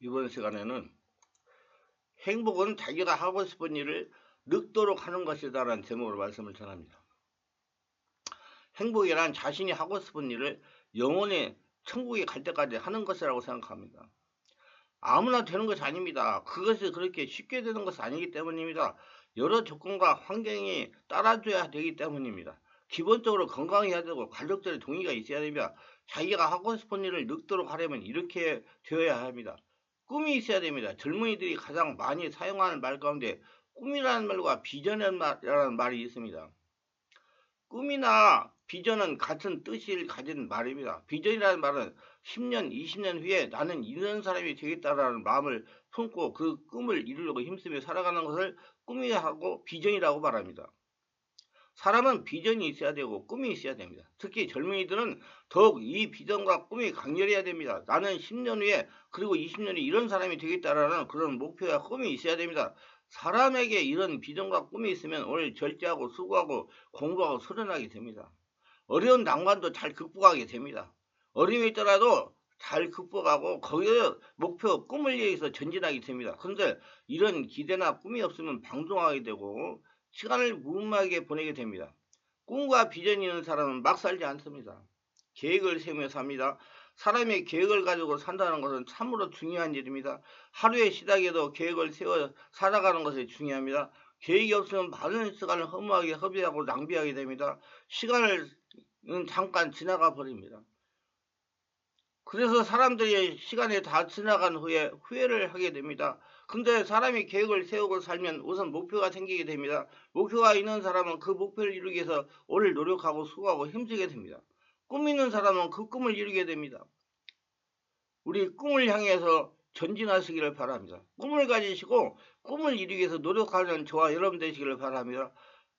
이번 시간에는 행복은 자기가 하고 싶은 일을 늙도록 하는 것이다 라는 제목으로 말씀을 전합니다. 행복이란 자신이 하고 싶은 일을 영원히 천국에 갈 때까지 하는 것이라고 생각합니다. 아무나 되는 것이 아닙니다. 그것이 그렇게 쉽게 되는 것이 아니기 때문입니다. 여러 조건과 환경이 따라줘야 되기 때문입니다. 기본적으로 건강해야 되고 가족들의 동의가 있어야 됩니다. 자기가 하고 싶은 일을 늙도록 하려면 이렇게 되어야 합니다. 꿈이 있어야 됩니다. 젊은이들이 가장 많이 사용하는 말 가운데 꿈이라는 말과 비전이라는 말이 있습니다. 꿈이나 비전은 같은 뜻을 가진 말입니다. 비전이라는 말은 10년, 20년 후에 나는 이런 사람이 되겠다라는 마음을 품고 그 꿈을 이루려고 힘쓰며 살아가는 것을 꿈이라고 비전이라고 말합니다. 사람은 비전이 있어야 되고 꿈이 있어야 됩니다. 특히 젊은이들은 더욱 이 비전과 꿈이 강렬해야 됩니다. 나는 10년 후에 그리고 20년 후에 이런 사람이 되겠다라는 그런 목표와 꿈이 있어야 됩니다. 사람에게 이런 비전과 꿈이 있으면 오늘 절제하고 수고하고 공부하고 수련하게 됩니다. 어려운 난관도 잘 극복하게 됩니다. 어려움이 있더라도 잘 극복하고 거기에 목표 꿈을 위해서 전진하게 됩니다. 그런데 이런 기대나 꿈이 없으면 방종하게 되고 시간을 무의미하게 보내게 됩니다. 꿈과 비전이 있는 사람은 막 살지 않습니다. 계획을 세우며 삽니다. 사람이 계획을 가지고 산다는 것은 참으로 중요한 일입니다. 하루의 시작에도 계획을 세워 살아가는 것이 중요합니다. 계획이 없으면 많은 시간을 허무하게 허비하고 낭비하게 됩니다. 시간을 잠깐 지나가 버립니다. 그래서 사람들이 시간이 다 지나간 후에 후회를 하게 됩니다. 근데 사람이 계획을 세우고 살면 우선 목표가 생기게 됩니다. 목표가 있는 사람은 그 목표를 이루기 위해서 오늘 노력하고 수고하고 힘쓰게 됩니다. 꿈 있는 사람은 그 꿈을 이루게 됩니다. 우리 꿈을 향해서 전진하시기를 바랍니다. 꿈을 가지시고 꿈을 이루기 위해서 노력하는 저와 여러분 되시기를 바랍니다.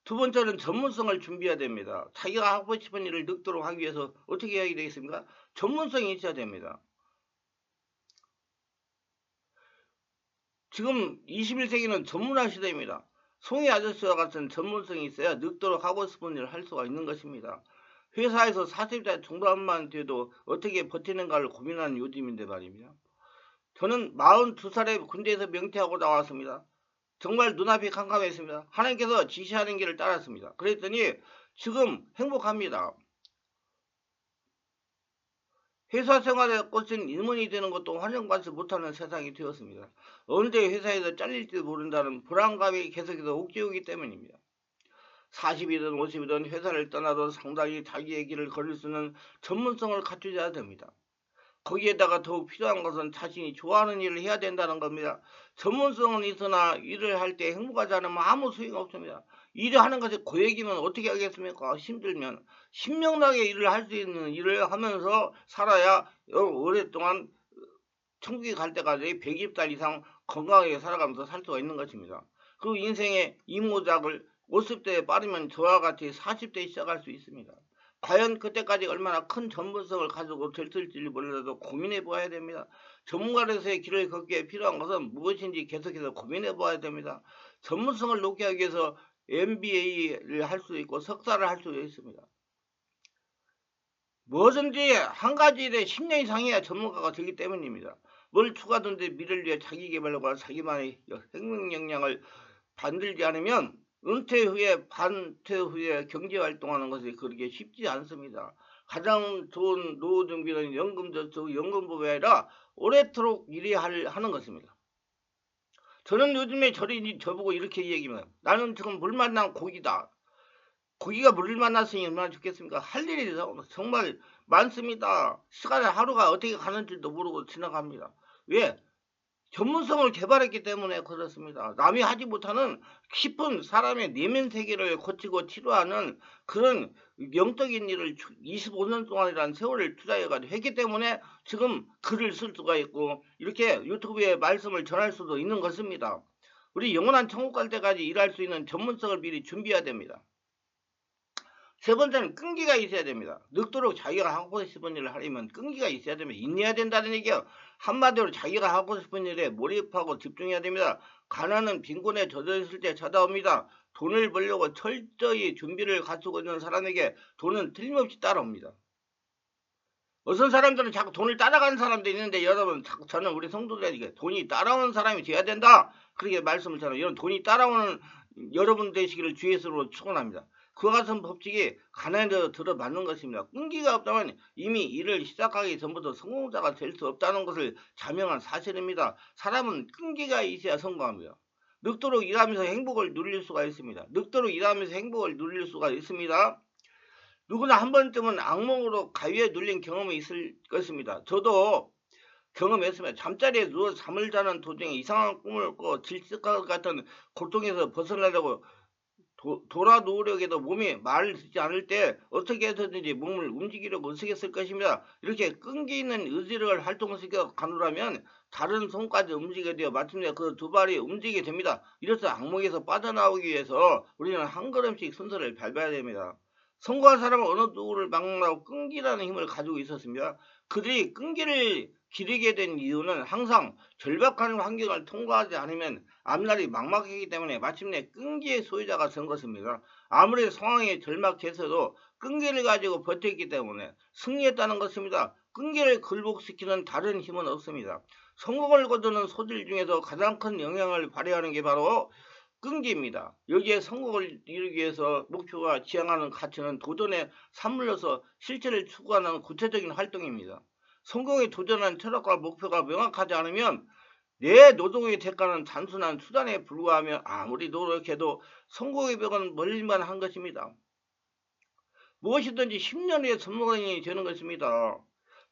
두 번째는 전문성을 준비해야 됩니다. 자기가 하고 싶은 일을 늙도록 하기 위해서 어떻게 해야 되겠습니까? 전문성이 있어야 됩니다. 지금 21세기는 전문화 시대입니다. 송이 아저씨와 같은 전문성이 있어야 늙도록 하고 싶은 일을 할 수가 있는 것입니다. 회사에서 40대 중반만 돼도 어떻게 버티는가를 고민하는 요즘인데 말입니다. 저는 42살에 군대에서 명퇴하고 나왔습니다. 정말 눈앞이 캄캄했습니다. 하나님께서 지시하는 길을 따랐습니다. 그랬더니 지금 행복합니다. 회사 생활에 꽂힌 인문이 되는 것도 환영받지 못하는 세상이 되었습니다. 언제 회사에서 잘릴지도 모른다는 불안감이 계속해서 옥죄오기 때문입니다. 40이든 50이든 회사를 떠나도 상당히 자기의 길을 걸을 수 있는 전문성을 갖추어야 됩니다. 거기에다가 더욱 필요한 것은 자신이 좋아하는 일을 해야 된다는 겁니다. 전문성은 있으나 일을 할 때 행복하지 않으면 아무 소용이 없습니다. 일을 하는 것이 고역이면 어떻게 하겠습니까? 힘들면 신명나게 일을 할 수 있는 일을 하면서 살아야 오랫동안 천국에 갈 때까지 120달 이상 건강하게 살아가면서 살 수가 있는 것입니다. 그리고 인생의 이모작을 50대에 빠르면 저와 같이 40대에 시작할 수 있습니다. 과연 그때까지 얼마나 큰 전문성을 가지고 들을지 몰라도 고민해 보아야 됩니다. 전문가로서의 길을 걷기에 필요한 것은 무엇인지 계속해서 고민해 보아야 됩니다. 전문성을 높게 하기 위해서 MBA를 할 수 있고 석사를 할 수 있습니다. 뭐든지 한 가지 일에 10년 이상 해야 전문가가 되기 때문입니다. 뭘 추가든지 미래를 위해 자기개발과 자기만의 생명 역량을 만들지 않으면 은퇴 후에 반퇴 후에 경제활동하는 것이 그렇게 쉽지 않습니다. 가장 좋은 노후 준비는 연금저축, 연금보험이 아니라 오래도록 일해야 하는 것입니다. 저는 요즘에 저보고 이렇게 얘기합니다. 나는 지금 물 만난 고기다. 고기가 물을 만났으니 얼마나 좋겠습니까? 할 일이 정말 많습니다. 시간에 하루가 어떻게 가는지도 모르고 지나갑니다. 왜? 전문성을 개발했기 때문에 그렇습니다. 남이 하지 못하는 깊은 사람의 내면 세계를 거치고 치료하는 그런 영적인 일을 25년 동안이라는 세월을 투자해가지고 했기 때문에 지금 글을 쓸 수가 있고 이렇게 유튜브에 말씀을 전할 수도 있는 것입니다. 우리 영원한 천국 갈 때까지 일할 수 있는 전문성을 미리 준비해야 됩니다. 세 번째는 끈기가 있어야 됩니다. 늙도록 자기가 하고 싶은 일을 하려면 끈기가 있어야 됩니다. 인내해야 된다는 얘기예요. 한마디로 자기가 하고 싶은 일에 몰입하고 집중해야 됩니다. 가난은 빈곤에 젖어 있을 때 찾아옵니다. 돈을 벌려고 철저히 준비를 갖추고 있는 사람에게 돈은 틀림없이 따라옵니다. 어떤 사람들은 자꾸 돈을 따라가는 사람도 있는데 여러분 자꾸 저는 우리 성도들에게 돈이 따라오는 사람이 돼야 된다 그렇게 말씀을 드려요. 이런 돈이 따라오는 여러분 되시기를 주의 이름으로 축원합니다. 그와 같은 법칙이 가난에도 들어맞는 것입니다. 끈기가 없다면 이미 일을 시작하기 전부터 성공자가 될 수 없다는 것을 자명한 사실입니다. 사람은 끈기가 있어야 성공합니다. 늙도록 일하면서 행복을 누릴 수가 있습니다. 늙도록 일하면서 행복을 누릴 수가 있습니다. 누구나 한 번쯤은 악몽으로 가위에 눌린 경험이 있을 것입니다. 저도 경험했습니다. 잠자리에 누워 잠을 자는 도중에 이상한 꿈을 꿔 질식과 같은 고통에서 벗어나려고 돌아 누우려고 해도 몸이 말을 듣지 않을 때 어떻게 해서든지 몸을 움직이려고 의식했을 것입니다. 이렇게 끈기 있는 의지를 활동시켜 가누라면 다른 손까지 움직이게 되어 마침내 그 두 발이 움직이게 됩니다. 이래서 악몽에서 빠져나오기 위해서 우리는 한 걸음씩 순서를 밟아야 됩니다. 성공한 사람은 어느 누구를 막론하고 끈기라는 힘을 가지고 있었습니다. 그들이 끈기를 기르게 된 이유는 항상 절박한 환경을 통과하지 않으면 앞날이 막막하기 때문에 마침내 끈기의 소유자가 된 것입니다. 아무리 상황이 절박해서도 끈기를 가지고 버텼기 때문에 승리했다는 것입니다. 끈기를 굴복시키는 다른 힘은 없습니다. 성공을 거두는 소질 중에서 가장 큰 영향을 발휘하는 게 바로 끈기입니다. 여기에 성공을 이루기 위해서 목표가 지향하는 가치는 도전에 산물러서 실체를 추구하는 구체적인 활동입니다. 성공에 도전하는 철학과 목표가 명확하지 않으면 내 노동의 대가는 단순한 수단에 불과하며 아무리 노력해도 성공의 벽은 멀리만 한 것입니다. 무엇이든지 10년 후에 전문가인이 되는 것입니다.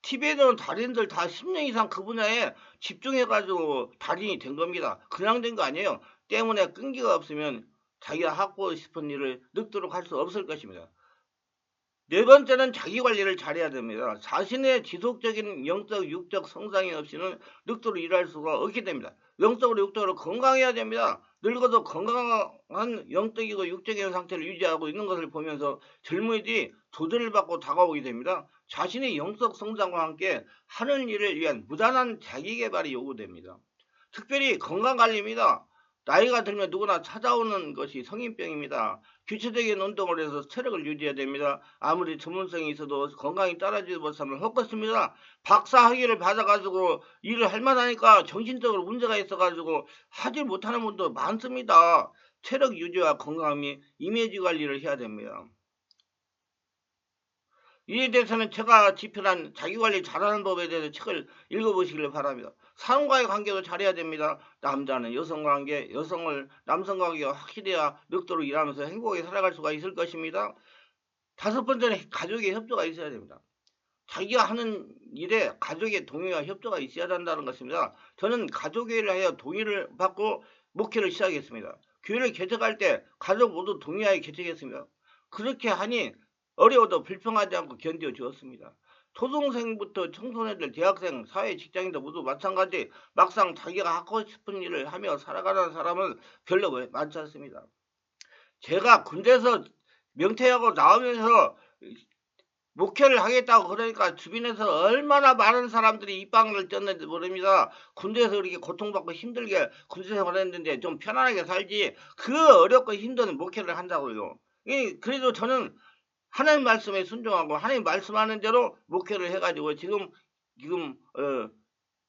TV에 나온 달인들 다 10년 이상 그 분야에 집중해가지고 달인이 된 겁니다. 그냥 된 거 아니에요. 때문에 끈기가 없으면 자기가 하고 싶은 일을 늙도록 할 수 없을 것입니다. 네 번째는 자기관리를 잘해야 됩니다. 자신의 지속적인 영적, 육적 성장이 없이는 늙도록 일할 수가 없게 됩니다. 영적으로, 육적으로 건강해야 됩니다. 늙어도 건강한 영적이고 육적인 상태를 유지하고 있는 것을 보면서 젊은이들이 도전을 받고 다가오게 됩니다. 자신의 영적 성장과 함께 하는 일을 위한 무단한 자기개발이 요구됩니다. 특별히 건강관리입니다. 나이가 들면 누구나 찾아오는 것이 성인병입니다. 규칙적인 운동을 해서 체력을 유지해야 됩니다. 아무리 전문성이 있어도 건강이 따라주지 못하면 헛것입니다. 박사 학위를 받아가지고 일을 할 만하니까 정신적으로 문제가 있어가지고 하지 못하는 분도 많습니다. 체력 유지와 건강 및 이미지 관리를 해야 됩니다. 이에 대해서는 제가 집필한 자기관리 잘하는 법에 대해서 책을 읽어보시길 바랍니다. 사람과의 관계도 잘해야 됩니다. 남자는 여성과 관계, 여성을 남성과 관계가 확실해야 늙도록 일하면서 행복하게 살아갈 수가 있을 것입니다. 다섯 번째는 가족의 협조가 있어야 됩니다. 자기가 하는 일에 가족의 동의와 협조가 있어야 한다는 것입니다. 저는 가족회의를 하여 동의를 받고 목회를 시작했습니다. 교회를 개척할 때 가족 모두 동의하에 개척했습니다. 그렇게 하니 어려워도 불평하지 않고 견뎌 주었습니다. 초등생부터 청소년들, 대학생, 사회 직장인도 모두 마찬가지. 막상 자기가 하고 싶은 일을 하며 살아가는 사람은 별로 많지 않습니다. 제가 군대에서 명퇴하고 나오면서 목회를 하겠다고 그러니까 주변에서 얼마나 많은 사람들이 입방을 떴는지 모릅니다. 군대에서 이렇게 고통받고 힘들게 군대 생활했는데 좀 편안하게 살지 그 어렵고 힘든 목회를 한다고요. 그래도 저는 하나님 말씀에 순종하고 하나님 말씀하는 대로 목회를 해가지고 지금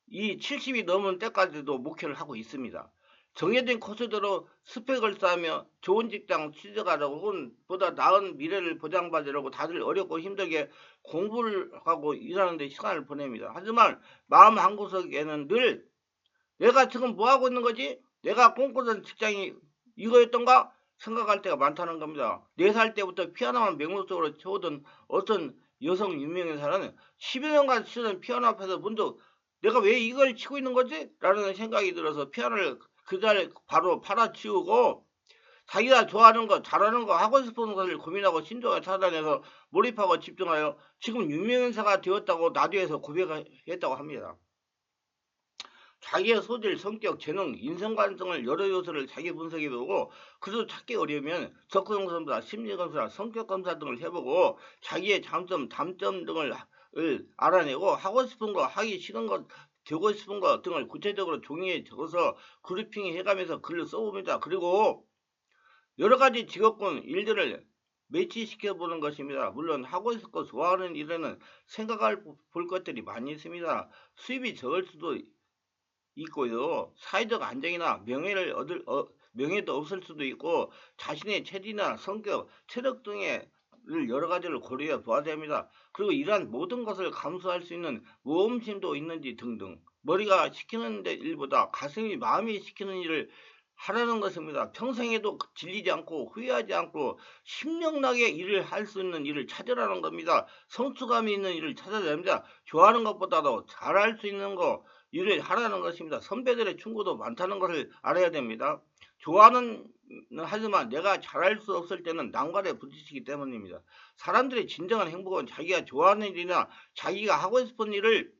이 70이 넘은 때까지도 목회를 하고 있습니다. 정해진 코스대로 스펙을 쌓으며 좋은 직장 취직하려고 혹은 보다 나은 미래를 보장받으려고 다들 어렵고 힘들게 공부를 하고 일하는 데 시간을 보냅니다. 하지만 마음 한구석에는 늘 내가 지금 뭐 하고 있는 거지? 내가 꿈꾸던 직장이 이거였던가? 생각할 때가 많다는 겁니다. 4살 때부터 피아노만 맹목적으로 채우던 어떤 여성 유명인사는 10여 년간 치던 피아노 앞에서 문득 내가 왜 이걸 치고 있는 거지? 라는 생각이 들어서 피아노를 그 자리에 바로 팔아치우고 자기가 좋아하는 거, 잘하는 거, 하고 싶은 것을 고민하고 신조가 찾아내서 몰입하고 집중하여 지금 유명인사가 되었다고 나디오에서 고백했다고 합니다. 자기의 소질, 성격, 재능, 인성관성을 여러 요소를 자기 분석해보고 그래도 찾기 어려우면 적성검사, 심리검사, 성격검사 등을 해보고 자기의 장점, 단점 등을 알아내고 하고 싶은 거, 하기 싫은 것, 되고 싶은 것 등을 구체적으로 종이에 적어서 그리핑 해가면서 글을 써봅니다. 그리고 여러 가지 직업군 일들을 매치시켜 보는 것입니다. 물론 하고 있고 좋아하는 일에는 생각할 볼 것들이 많이 있습니다. 수입이 적을 수도 있고요. 사회적 안정이나 명예도 없을 수도 있고 자신의 체질이나 성격, 체력 등의 여러 가지를 고려해 보아야 됩니다. 그리고 이러한 모든 것을 감수할 수 있는 모험심도 있는지 등등. 머리가 시키는 일보다 가슴이 마음이 시키는 일을 하라는 것입니다. 평생에도 질리지 않고 후회하지 않고 신명나게 일을 할 수 있는 일을 찾으라는 겁니다. 성취감이 있는 일을 찾아야 됩니다. 좋아하는 것보다도 잘할 수 있는 거 일을 하라는 것입니다. 선배들의 충고도 많다는 것을 알아야 됩니다. 좋아하는 하지만 내가 잘할 수 없을 때는 난관에 부딪히기 때문입니다. 사람들의 진정한 행복은 자기가 좋아하는 일이나 자기가 하고 싶은 일을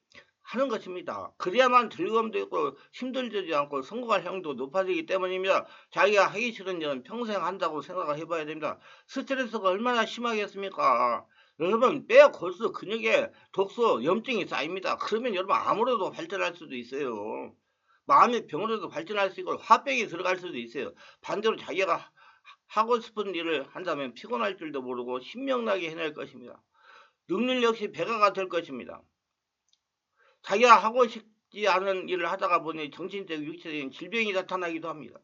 하는 것입니다. 그래야만 즐거움도 있고 힘들지 않고 성공할 확률도 높아지기 때문입니다. 자기가 하기 싫은 일은 평생 한다고 생각을 해봐야 됩니다. 스트레스가 얼마나 심하겠습니까? 여러분 뼈, 골수, 근육에 독소, 염증이 쌓입니다. 그러면 여러분 암으로도 발전할 수도 있어요. 마음의 병으로도 발전할 수 있고 화병이 들어갈 수도 있어요. 반대로 자기가 하고 싶은 일을 한다면 피곤할 줄도 모르고 신명나게 해낼 것입니다. 능률 역시 배가가 될 것입니다. 자기가 하고 싶지 않은 일을 하다가 보니 정신적, 육체적인 질병이 나타나기도 합니다.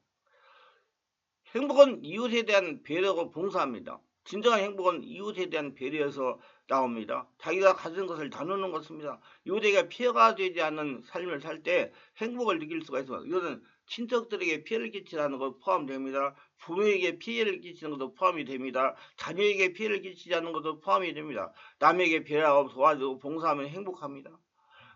행복은 이웃에 대한 배려고 봉사합니다. 진정한 행복은 이웃에 대한 배려에서 나옵니다. 자기가 가진 것을 나누는 것입니다. 이웃에게 피해가 되지 않는 삶을 살 때 행복을 느낄 수가 있습니다. 이것은 친척들에게 피해를 끼치는 것 포함됩니다. 부모에게 피해를 끼치는 것도 포함이 됩니다. 자녀에게 피해를 끼치지 않는 것도 포함이 됩니다. 남에게 배려하고 도와주고 봉사하면 행복합니다.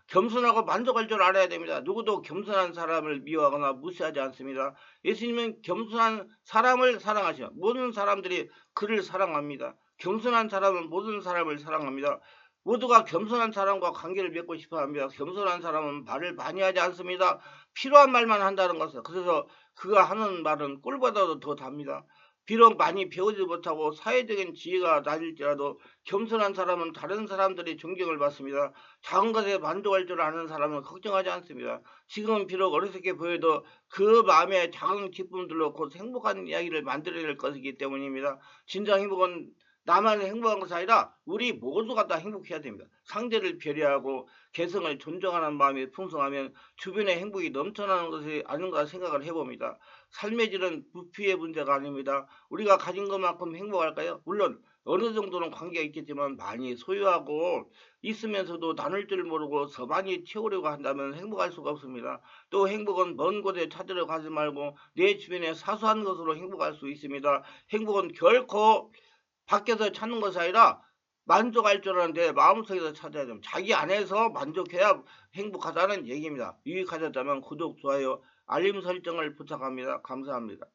겸손하고 만족할 줄 알아야 됩니다. 누구도 겸손한 사람을 미워하거나 무시하지 않습니다. 예수님은 겸손한 사람을 사랑하시며 모든 사람들이 그를 사랑합니다. 겸손한 사람은 모든 사람을 사랑합니다. 모두가 겸손한 사람과 관계를 맺고 싶어합니다. 겸손한 사람은 말을 많이 하지 않습니다. 필요한 말만 한다는 것은 그래서 그가 하는 말은 꿀보다도 더 답니다. 비록 많이 배우지 못하고 사회적인 지위가 낮을지라도 겸손한 사람은 다른 사람들의 존경을 받습니다. 작은 것에 만족할 줄 아는 사람은 걱정하지 않습니다. 지금은 비록 어리석게 보여도 그 마음의 작은 기쁨들로 곧 행복한 이야기를 만들어낼 것이기 때문입니다. 진정 행복은 나만 행복한 것이 아니라 우리 모두가 다 행복해야 됩니다. 상대를 배려하고 개성을 존중하는 마음이 풍성하면 주변에 행복이 넘쳐나는 것이 아닌가 생각을 해봅니다. 삶의 질은 부피의 문제가 아닙니다. 우리가 가진 것만큼 행복할까요? 물론 어느 정도는 관계가 있겠지만 많이 소유하고 있으면서도 나눌 줄 모르고 더 많이 채우려고 한다면 행복할 수가 없습니다. 또 행복은 먼 곳에 찾으러 가지 말고 내 주변에 사소한 것으로 행복할 수 있습니다. 행복은 결코 밖에서 찾는 것이 아니라 만족할 줄 아는데 마음속에서 찾아야 됩니다. 자기 안에서 만족해야 행복하다는 얘기입니다. 유익하셨다면 구독, 좋아요, 알림 설정을 부탁합니다. 감사합니다.